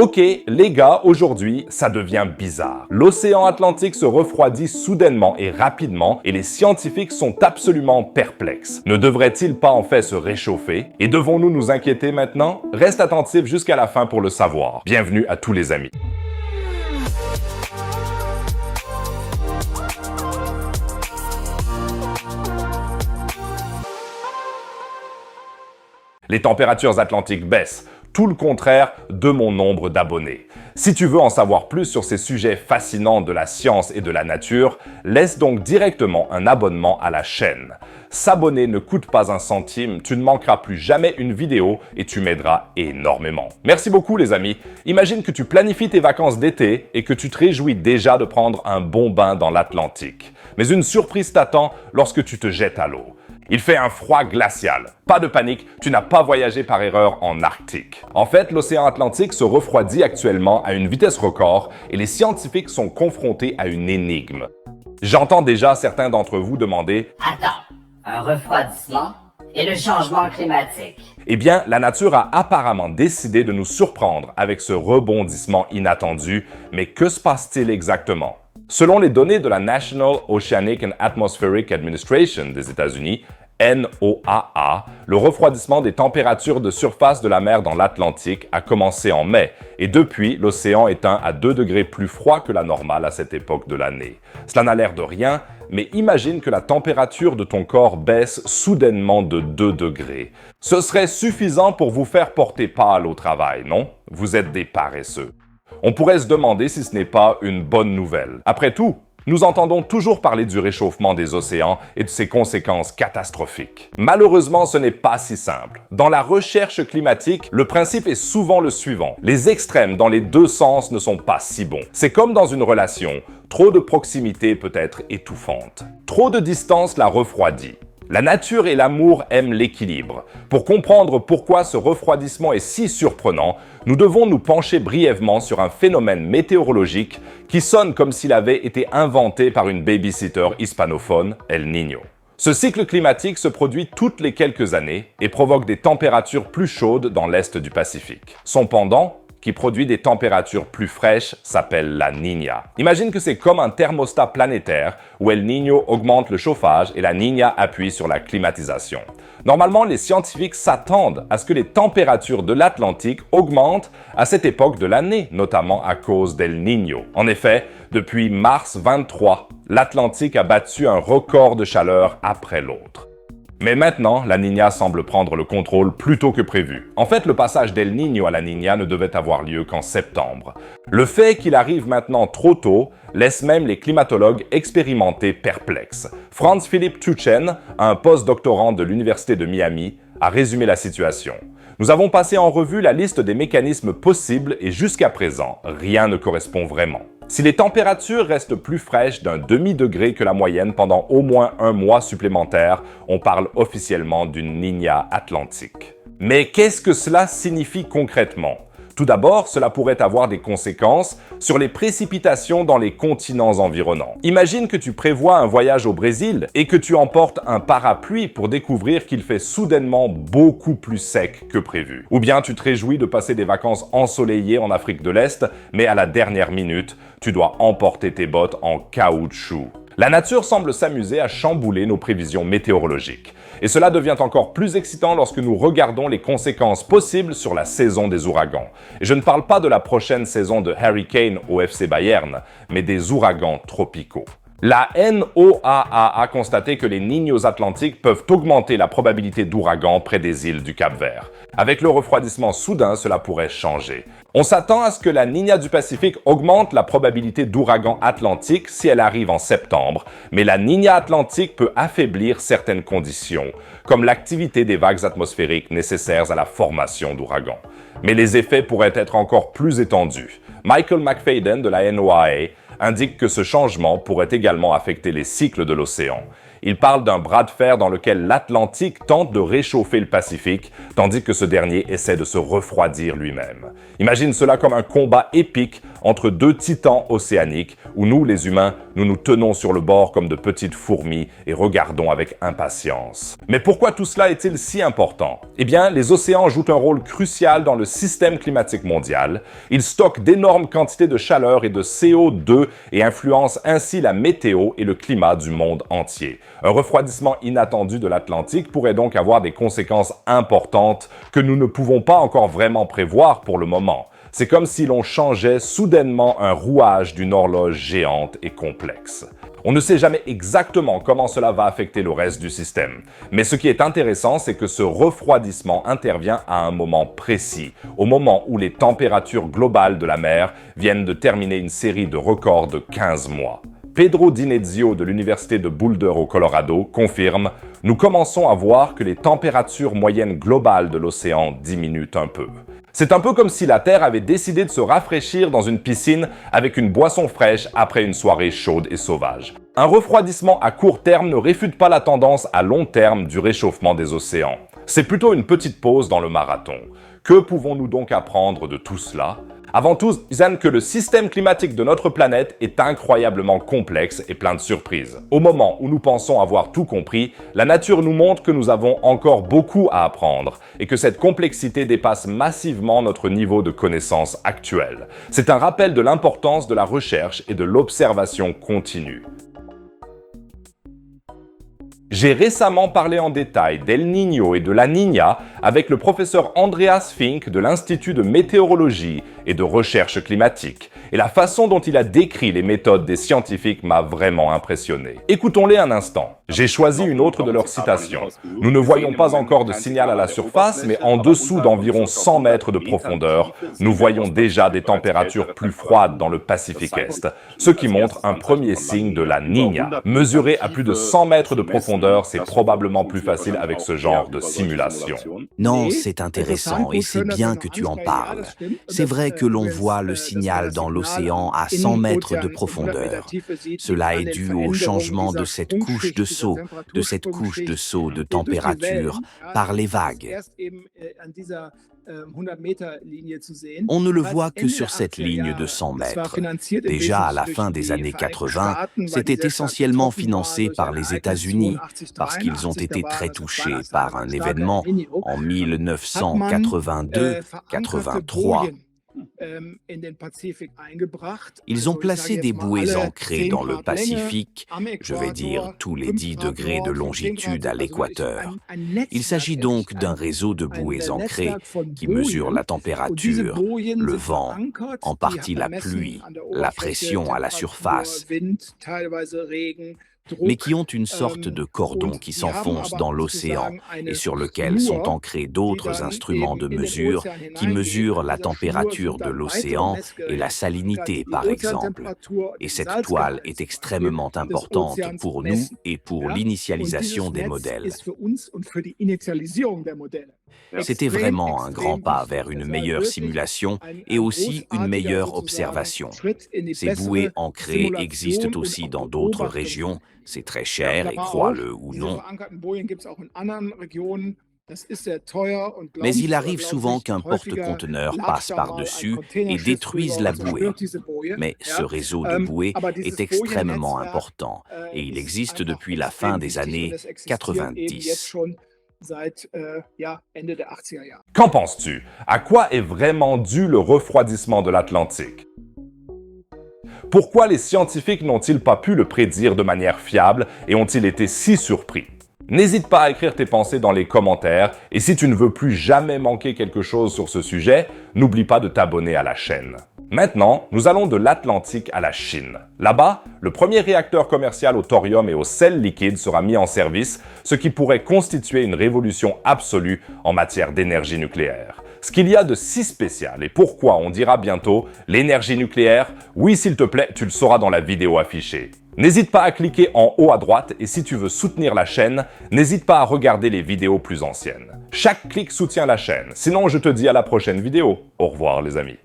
Ok, les gars, aujourd'hui, ça devient bizarre. L'océan Atlantique se refroidit soudainement et rapidement et les scientifiques sont absolument perplexes. Ne devrait-il pas en fait se réchauffer? Et devons-nous nous inquiéter maintenant? Reste attentif jusqu'à la fin pour le savoir. Bienvenue à tous les amis. Les températures atlantiques baissent, tout le contraire de mon nombre d'abonnés. Si tu veux en savoir plus sur ces sujets fascinants de la science et de la nature, laisse donc directement un abonnement à la chaîne. S'abonner ne coûte pas un centime, tu ne manqueras plus jamais une vidéo et tu m'aideras énormément. Merci beaucoup les amis. Imagine que tu planifies tes vacances d'été et que tu te réjouis déjà de prendre un bon bain dans l'Atlantique. Mais une surprise t'attend lorsque tu te jettes à l'eau. Il fait un froid glacial. Pas de panique, tu n'as pas voyagé par erreur en Arctique. En fait, l'océan Atlantique se refroidit actuellement à une vitesse record et les scientifiques sont confrontés à une énigme. J'entends déjà certains d'entre vous demander « Attends, un refroidissement et le changement climatique ?» Eh bien, la nature a apparemment décidé de nous surprendre avec ce rebondissement inattendu, mais que se passe-t-il exactement? Selon les données de la National Oceanic and Atmospheric Administration des États-Unis, NOAA, le refroidissement des températures de surface de la mer dans l'Atlantique a commencé en mai et depuis, l'océan est 1 à 2 degrés plus froid que la normale à cette époque de l'année. Cela n'a l'air de rien, mais imagine que la température de ton corps baisse soudainement de 2 degrés. Ce serait suffisant pour vous faire porter pâle au travail, non? Vous êtes des paresseux. On pourrait se demander si ce n'est pas une bonne nouvelle. Après tout, nous entendons toujours parler du réchauffement des océans et de ses conséquences catastrophiques. Malheureusement, ce n'est pas si simple. Dans la recherche climatique, le principe est souvent le suivant. Les extrêmes dans les deux sens ne sont pas si bons. C'est comme dans une relation. Trop de proximité peut être étouffante. Trop de distance la refroidit. La nature et l'amour aiment l'équilibre. Pour comprendre pourquoi ce refroidissement est si surprenant, nous devons nous pencher brièvement sur un phénomène météorologique qui sonne comme s'il avait été inventé par une babysitter hispanophone, El Niño. Ce cycle climatique se produit toutes les quelques années et provoque des températures plus chaudes dans l'est du Pacifique. Son pendant, qui produit des températures plus fraîches, s'appelle la Niña. Imagine que c'est comme un thermostat planétaire où El Niño augmente le chauffage et la Niña appuie sur la climatisation. Normalement, les scientifiques s'attendent à ce que les températures de l'Atlantique augmentent à cette époque de l'année, notamment à cause d'El Niño. En effet, depuis mars 23, l'Atlantique a battu un record de chaleur après l'autre. Mais maintenant, la Niña semble prendre le contrôle plus tôt que prévu. En fait, le passage d'El Niño à la Niña ne devait avoir lieu qu'en septembre. Le fait qu'il arrive maintenant trop tôt laisse même les climatologues expérimentés perplexes. Franz Philipp Tuchen, un post-doctorant de l'Université de Miami, a résumé la situation. Nous avons passé en revue la liste des mécanismes possibles et jusqu'à présent, rien ne correspond vraiment. Si les températures restent plus fraîches d'un demi-degré que la moyenne pendant au moins un mois supplémentaire, on parle officiellement d'une Niña atlantique. Mais qu'est-ce que cela signifie concrètement? Tout d'abord, cela pourrait avoir des conséquences sur les précipitations dans les continents environnants. Imagine que tu prévois un voyage au Brésil et que tu emportes un parapluie pour découvrir qu'il fait soudainement beaucoup plus sec que prévu. Ou bien tu te réjouis de passer des vacances ensoleillées en Afrique de l'Est, mais à la dernière minute, tu dois emporter tes bottes en caoutchouc. La nature semble s'amuser à chambouler nos prévisions météorologiques. Et cela devient encore plus excitant lorsque nous regardons les conséquences possibles sur la saison des ouragans. Et je ne parle pas de la prochaine saison de Hurricane au FC Bayern, mais des ouragans tropicaux. La NOAA a constaté que les Niños atlantiques peuvent augmenter la probabilité d'ouragans près des îles du Cap-Vert. Avec le refroidissement soudain, cela pourrait changer. On s'attend à ce que la Niña du Pacifique augmente la probabilité d'ouragan atlantique si elle arrive en septembre, mais la Niña atlantique peut affaiblir certaines conditions, comme l'activité des vagues atmosphériques nécessaires à la formation d'ouragans. Mais les effets pourraient être encore plus étendus. Michael McFadden de la NOAA indique que ce changement pourrait également affecter les cycles de l'océan. Il parle d'un bras de fer dans lequel l'Atlantique tente de réchauffer le Pacifique, tandis que ce dernier essaie de se refroidir lui-même. Imagine cela comme un combat épique entre deux titans océaniques où nous, les humains, nous nous tenons sur le bord comme de petites fourmis et regardons avec impatience. Mais pourquoi tout cela est-il si important? Eh bien, les océans jouent un rôle crucial dans le système climatique mondial. Ils stockent d'énormes quantités de chaleur et de CO2 et influencent ainsi la météo et le climat du monde entier. Un refroidissement inattendu de l'Atlantique pourrait donc avoir des conséquences importantes que nous ne pouvons pas encore vraiment prévoir pour le moment. C'est comme si l'on changeait soudainement un rouage d'une horloge géante et complexe. On ne sait jamais exactement comment cela va affecter le reste du système. Mais ce qui est intéressant, c'est que ce refroidissement intervient à un moment précis, au moment où les températures globales de la mer viennent de terminer une série de records de 15 mois. Pedro Dinezio de l'Université de Boulder au Colorado confirme « Nous commençons à voir que les températures moyennes globales de l'océan diminuent un peu. » C'est un peu comme si la Terre avait décidé de se rafraîchir dans une piscine avec une boisson fraîche après une soirée chaude et sauvage. Un refroidissement à court terme ne réfute pas la tendance à long terme du réchauffement des océans. C'est plutôt une petite pause dans le marathon. Que pouvons-nous donc apprendre de tout cela? Avant tout, Zan, que le système climatique de notre planète est incroyablement complexe et plein de surprises. Au moment où nous pensons avoir tout compris, la nature nous montre que nous avons encore beaucoup à apprendre et que cette complexité dépasse massivement notre niveau de connaissance actuel. C'est un rappel de l'importance de la recherche et de l'observation continue. J'ai récemment parlé en détail d'El Niño et de la Niña avec le professeur Andreas Fink de l'Institut de météorologie et de recherche climatique. Et la façon dont il a décrit les méthodes des scientifiques m'a vraiment impressionné. Écoutons-les un instant. J'ai choisi une autre de leurs citations. « Nous ne voyons pas encore de signal à la surface, mais en dessous d'environ 100 mètres de profondeur, nous voyons déjà des températures plus froides dans le Pacifique Est, ce qui montre un premier signe de la Niña. Mesurer à plus de 100 mètres de profondeur, c'est probablement plus facile avec ce genre de simulation. » Non, c'est intéressant et c'est bien que tu en parles. C'est vrai que l'on voit le signal dans l'océan à 100 mètres de profondeur. Cela est dû au changement de cette couche de saut de température par les vagues. On ne le voit que sur cette ligne de 100 mètres. Déjà à la fin des années 80, c'était essentiellement financé par les États-Unis parce qu'ils ont été très touchés par un événement en 1982-83. Ils ont placé des bouées ancrées dans le Pacifique, je vais dire tous les 10 degrés de longitude à l'équateur. Il s'agit donc d'un réseau de bouées ancrées qui mesurent la température, le vent, en partie la pluie, la pression à la surface, mais qui ont une sorte de cordon qui s'enfonce dans l'océan et sur lequel sont ancrés d'autres instruments de mesure qui mesurent la température de l'océan et la salinité, par exemple. Et cette toile est extrêmement importante pour nous et pour l'initialisation des modèles. C'était vraiment un grand pas vers une meilleure simulation et aussi une meilleure observation. Ces bouées ancrées existent aussi dans d'autres régions. C'est très cher, et crois-le ou non. Mais il arrive souvent qu'un porte-conteneur passe par-dessus et détruise la bouée. Mais ce réseau de bouées est extrêmement important et il existe depuis la fin des années 90. Qu'en penses-tu? À quoi est vraiment dû le refroidissement de l'Atlantique? Pourquoi les scientifiques n'ont-ils pas pu le prédire de manière fiable et ont-ils été si surpris? N'hésite pas à écrire tes pensées dans les commentaires et si tu ne veux plus jamais manquer quelque chose sur ce sujet, n'oublie pas de t'abonner à la chaîne. Maintenant, nous allons de l'Atlantique à la Chine. Là-bas, le premier réacteur commercial au thorium et au sel liquide sera mis en service, ce qui pourrait constituer une révolution absolue en matière d'énergie nucléaire. Ce qu'il y a de si spécial et pourquoi on dira bientôt l'énergie nucléaire, oui s'il te plaît, tu le sauras dans la vidéo affichée. N'hésite pas à cliquer en haut à droite et si tu veux soutenir la chaîne, n'hésite pas à regarder les vidéos plus anciennes. Chaque clic soutient la chaîne, sinon je te dis à la prochaine vidéo. Au revoir les amis.